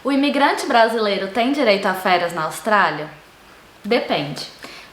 O imigrante brasileiro tem direito a férias na Austrália? Depende.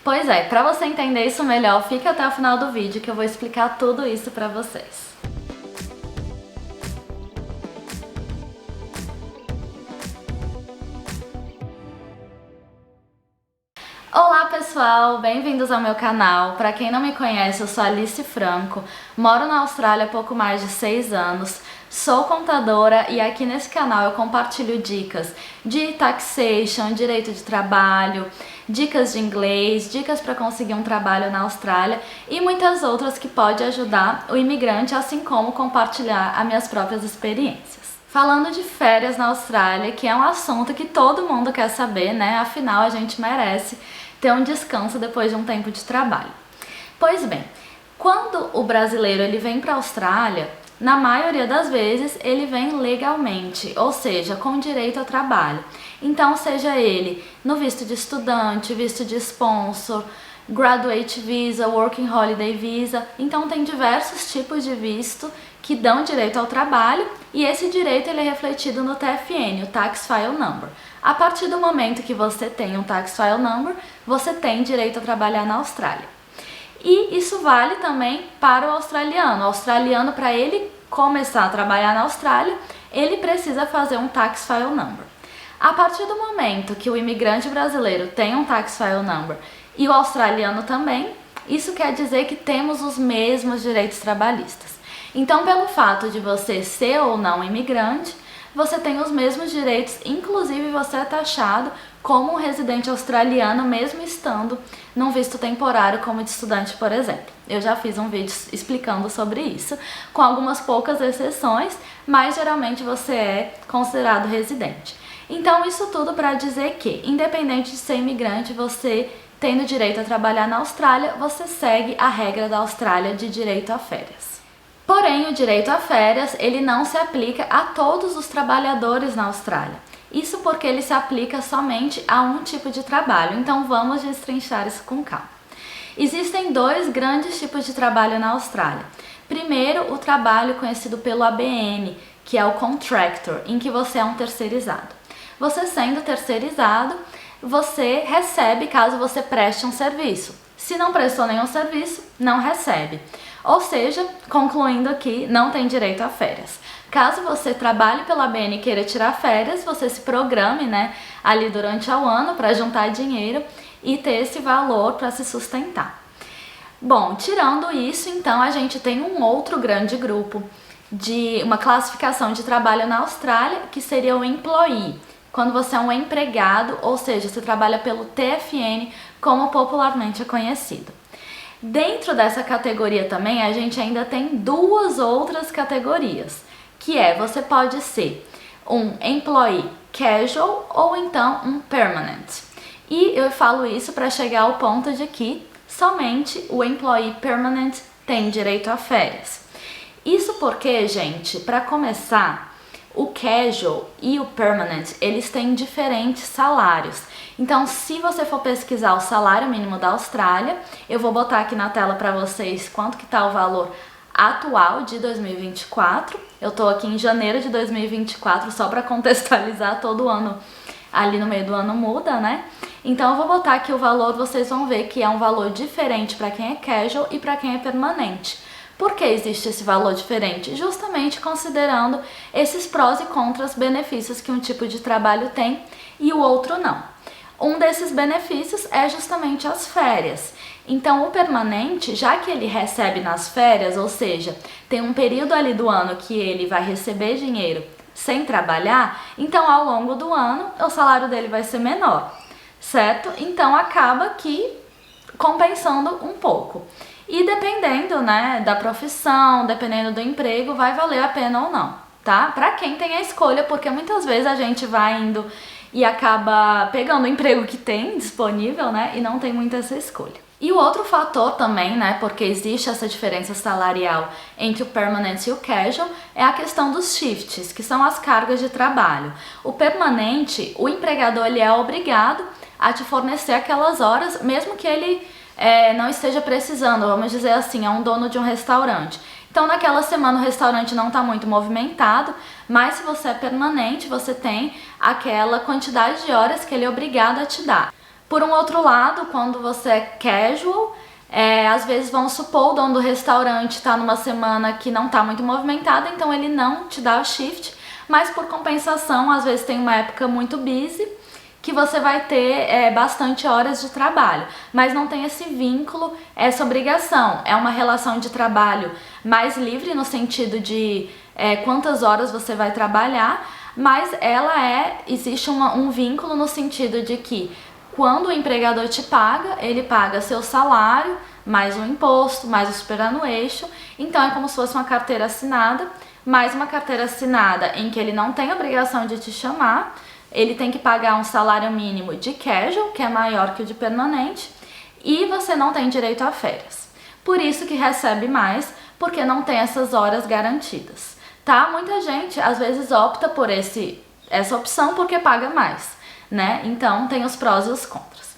Pois é, para você entender isso melhor, fica até o final do vídeo que eu vou explicar tudo isso para vocês. Olá pessoal, bem-vindos ao meu canal. Para quem não me conhece, eu sou Alice Franco, moro na Austrália há pouco mais de 6 anos, sou contadora e aqui nesse canal eu compartilho dicas de taxation, direito de trabalho, dicas de inglês, dicas para conseguir um trabalho na Austrália e muitas outras que podem ajudar o imigrante, assim como compartilhar as minhas próprias experiências. Falando de férias na Austrália, que é um assunto que todo mundo quer saber, né? Afinal, a gente merece ter um descanso depois de um tempo de trabalho. Pois bem, quando o brasileiro ele vem para a Austrália, na maioria das vezes ele vem legalmente, ou seja, com direito ao trabalho. Então, seja ele no visto de estudante, visto de sponsor, Graduate Visa, Working Holiday Visa, então tem diversos tipos de visto que dão direito ao trabalho e esse direito ele é refletido no TFN, o Tax File Number. A partir do momento que você tem um Tax File Number, você tem direito a trabalhar na Austrália. E isso vale também para o australiano. O australiano, para ele começar a trabalhar na Austrália, ele precisa fazer um Tax File Number. A partir do momento que o imigrante brasileiro tem um Tax File Number e o australiano também, isso quer dizer que temos os mesmos direitos trabalhistas. Então, pelo fato de você ser ou não imigrante, você tem os mesmos direitos, inclusive você é taxado como um residente australiano, mesmo estando num visto temporário como de estudante, por exemplo. Eu já fiz um vídeo explicando sobre isso, com algumas poucas exceções, mas geralmente você é considerado residente. Então, isso tudo para dizer que, independente de ser imigrante, você tendo direito a trabalhar na Austrália, você segue a regra da Austrália de direito a férias. Porém, o direito a férias, ele não se aplica a todos os trabalhadores na Austrália. Isso porque ele se aplica somente a um tipo de trabalho, então vamos destrinchar isso com calma. Existem dois grandes tipos de trabalho na Austrália. Primeiro, o trabalho conhecido pelo ABN, que é o contractor, em que você é um terceirizado. Você sendo terceirizado, você recebe caso você preste um serviço. Se não prestou nenhum serviço, não recebe. Ou seja, concluindo aqui, não tem direito a férias. Caso você trabalhe pela ABN e queira tirar férias, você se programe, né, ali durante o ano para juntar dinheiro e ter esse valor para se sustentar. Bom, tirando isso, então a gente tem um outro grande grupo de uma classificação de trabalho na Austrália, que seria o employee. Quando você é um empregado, ou seja, você trabalha pelo TFN, como popularmente é conhecido. Dentro dessa categoria também, a gente ainda tem duas outras categorias, que é, você pode ser um employee casual ou então um permanent. E eu falo isso para chegar ao ponto de que somente o employee permanent tem direito a férias. Isso porque, gente, para começar, o casual e o permanent, eles têm diferentes salários. Então, se você for pesquisar o salário mínimo da Austrália, eu vou botar aqui na tela para vocês quanto que tá o valor atual de 2024. Eu tô aqui em janeiro de 2024, só para contextualizar, todo ano ali no meio do ano muda, né? Então, eu vou botar aqui o valor, vocês vão ver que é um valor diferente para quem é casual e para quem é permanente. Por que existe esse valor diferente? Justamente considerando esses prós e contras, benefícios que um tipo de trabalho tem e o outro não. Um desses benefícios é justamente as férias. Então, o permanente, já que ele recebe nas férias, ou seja, tem um período ali do ano que ele vai receber dinheiro sem trabalhar, então ao longo do ano o salário dele vai ser menor, certo? Então, acaba que compensando um pouco. E dependendo, né, da profissão, dependendo do emprego, vai valer a pena ou não, tá? Pra quem tem a escolha, porque muitas vezes a gente vai indo e acaba pegando o emprego que tem disponível, né, e não tem muita essa escolha. E o outro fator também, né, porque existe essa diferença salarial entre o permanent e o casual, é a questão dos shifts, que são as cargas de trabalho. O permanente, o empregador ele é obrigado a te fornecer aquelas horas, mesmo que ele não esteja precisando, vamos dizer assim, é um dono de um restaurante. Então naquela semana o restaurante não está muito movimentado, mas se você é permanente, você tem aquela quantidade de horas que ele é obrigado a te dar. Por um outro lado, quando você é casual, às vezes vamos supor o dono do restaurante está numa semana que não está muito movimentada, então ele não te dá o shift, mas por compensação, às vezes tem uma época muito busy, que você vai ter bastante horas de trabalho, mas não tem esse vínculo, essa obrigação. É uma relação de trabalho mais livre no sentido de quantas horas você vai trabalhar, mas existe um vínculo no sentido de que quando o empregador te paga, ele paga seu salário, mais o imposto, mais o superannuation, então é como se fosse uma carteira assinada, mais uma carteira assinada em que ele não tem obrigação de te chamar. Ele tem que pagar um salário mínimo de casual, que é maior que o de permanente, e você não tem direito a férias. Por isso que recebe mais, porque não tem essas horas garantidas, tá? Muita gente às vezes opta por essa opção porque paga mais, né? Então tem os prós e os contras.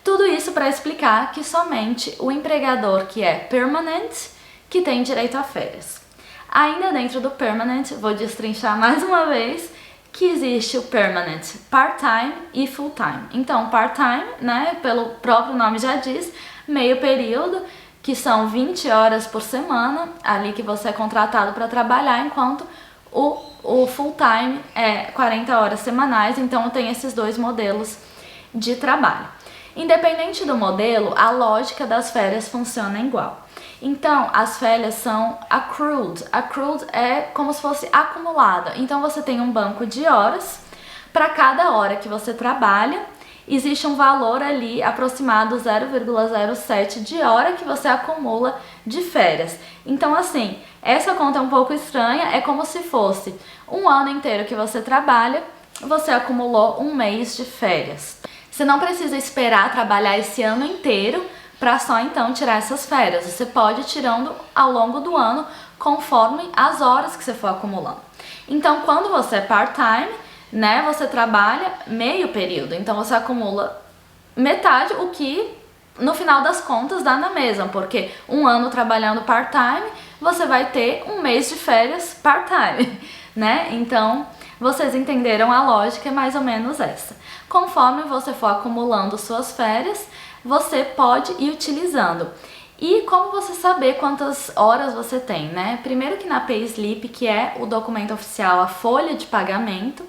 Tudo isso para explicar que somente o empregador que é permanent que tem direito a férias. Ainda dentro do permanent, vou destrinchar mais uma vez, que existe o permanent part-time e full-time. Então, part-time, né, pelo próprio nome já diz, meio período, que são 20 horas por semana, ali que você é contratado para trabalhar, enquanto o full-time é 40 horas semanais, então tem esses dois modelos de trabalho. Independente do modelo, a lógica das férias funciona igual. Então, as férias são accrued. Accrued é como se fosse acumulada. Então, você tem um banco de horas. Para cada hora que você trabalha, existe um valor ali aproximado 0,07 de hora que você acumula de férias. Então, assim, essa conta é um pouco estranha. É como se fosse um ano inteiro que você trabalha, você acumulou um mês de férias. Você não precisa esperar trabalhar esse ano inteiro para só então tirar essas férias. Você pode ir tirando ao longo do ano conforme as horas que você for acumulando. Então, quando você é part-time, né, você trabalha meio período. Então, você acumula metade, o que no final das contas dá na mesma, porque um ano trabalhando part-time, você vai ter um mês de férias part-time, né? Então, vocês entenderam a lógica, é mais ou menos essa. Conforme você for acumulando suas férias, você pode ir utilizando. E como você saber quantas horas você tem, né? Primeiro que na Payslip, que é o documento oficial, a folha de pagamento,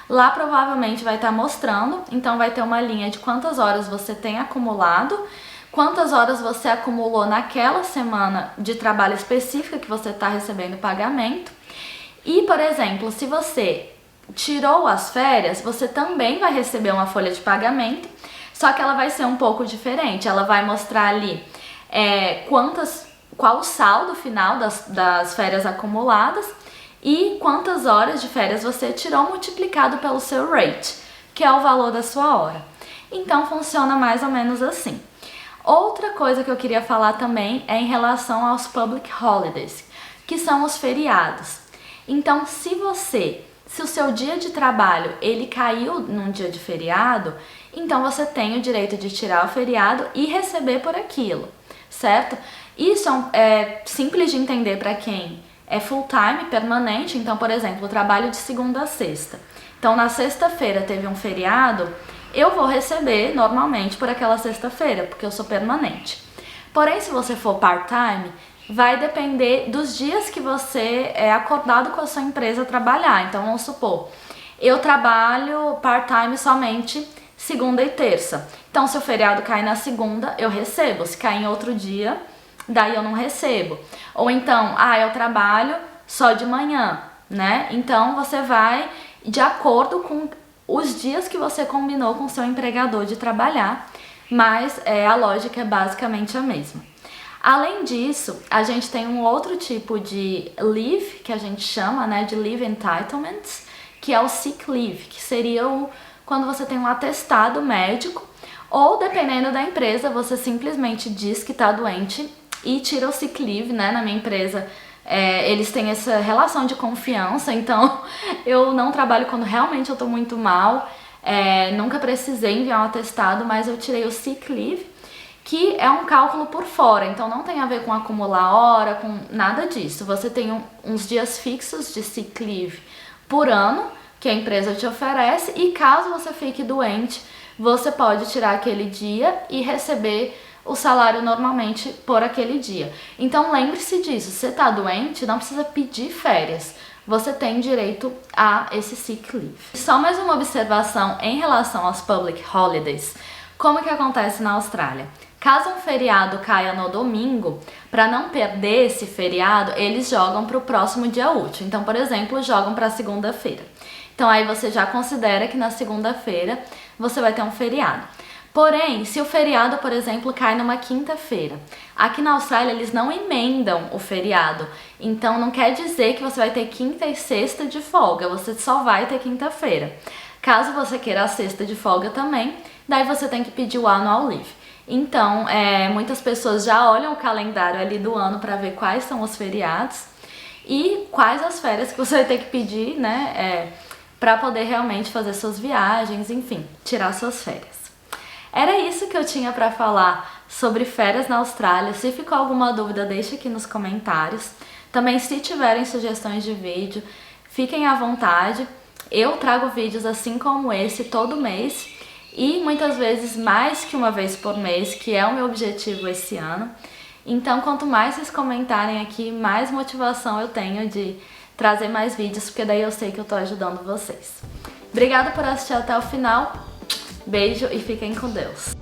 lá provavelmente vai estar mostrando, então vai ter uma linha de quantas horas você tem acumulado, quantas horas você acumulou naquela semana de trabalho específica que você está recebendo pagamento. E, por exemplo, se você tirou as férias, você também vai receber uma folha de pagamento, só que ela vai ser um pouco diferente. Ela vai mostrar ali qual o saldo final das férias acumuladas e quantas horas de férias você tirou multiplicado pelo seu rate, que é o valor da sua hora. Então funciona mais ou menos assim. Outra coisa que eu queria falar também é em relação aos public holidays, que são os feriados. Então, se o seu dia de trabalho ele caiu num dia de feriado, então você tem o direito de tirar o feriado e receber por aquilo, certo? Isso é simples de entender para quem é full-time, permanente. Então, por exemplo, eu trabalho de segunda a sexta. Então, na sexta-feira teve um feriado, eu vou receber normalmente por aquela sexta-feira, porque eu sou permanente. Porém, se você for part-time, vai depender dos dias que você é acordado com a sua empresa a trabalhar. Então, vamos supor, eu trabalho part-time somente segunda e terça. Então, se o feriado cai na segunda, eu recebo. Se cair em outro dia, daí eu não recebo. Ou então, eu trabalho só de manhã, né? Então, você vai de acordo com os dias que você combinou com o seu empregador de trabalhar, mas a lógica é basicamente a mesma. Além disso, a gente tem um outro tipo de leave, que a gente chama, né, de leave entitlements, que é o sick leave, que seria quando você tem um atestado médico, ou dependendo da empresa, você simplesmente diz que está doente e tira o sick leave, né? Na minha empresa, eles têm essa relação de confiança, então eu não trabalho quando realmente eu estou muito mal, nunca precisei enviar um atestado, mas eu tirei o sick leave, que é um cálculo por fora, então não tem a ver com acumular hora, com nada disso. Você tem uns dias fixos de sick leave por ano que a empresa te oferece, e caso você fique doente, você pode tirar aquele dia e receber o salário normalmente por aquele dia. Então lembre-se disso, se você está doente, não precisa pedir férias. Você tem direito a esse sick leave. Só mais uma observação em relação aos public holidays. Como que acontece na Austrália? Caso um feriado caia no domingo, para não perder esse feriado, eles jogam para o próximo dia útil. Então, por exemplo, jogam para segunda-feira. Então aí você já considera que na segunda-feira você vai ter um feriado. Porém, se o feriado, por exemplo, cai numa quinta-feira, aqui na Austrália eles não emendam o feriado, então não quer dizer que você vai ter quinta e sexta de folga, você só vai ter quinta-feira. Caso você queira a sexta de folga também, daí você tem que pedir o annual leave. Então, muitas pessoas já olham o calendário ali do ano para ver quais são os feriados e quais as férias que você vai ter que pedir, né, para poder realmente fazer suas viagens, enfim, tirar suas férias. Era isso que eu tinha para falar sobre férias na Austrália. Se ficou alguma dúvida, deixe aqui nos comentários. Também, se tiverem sugestões de vídeo, fiquem à vontade. Eu trago vídeos assim como esse todo mês e muitas vezes mais que uma vez por mês, que é o meu objetivo esse ano. Então, quanto mais vocês comentarem aqui, mais motivação eu tenho de trazer mais vídeos, porque daí eu sei que eu tô ajudando vocês. Obrigada por assistir até o final. Beijo e fiquem com Deus.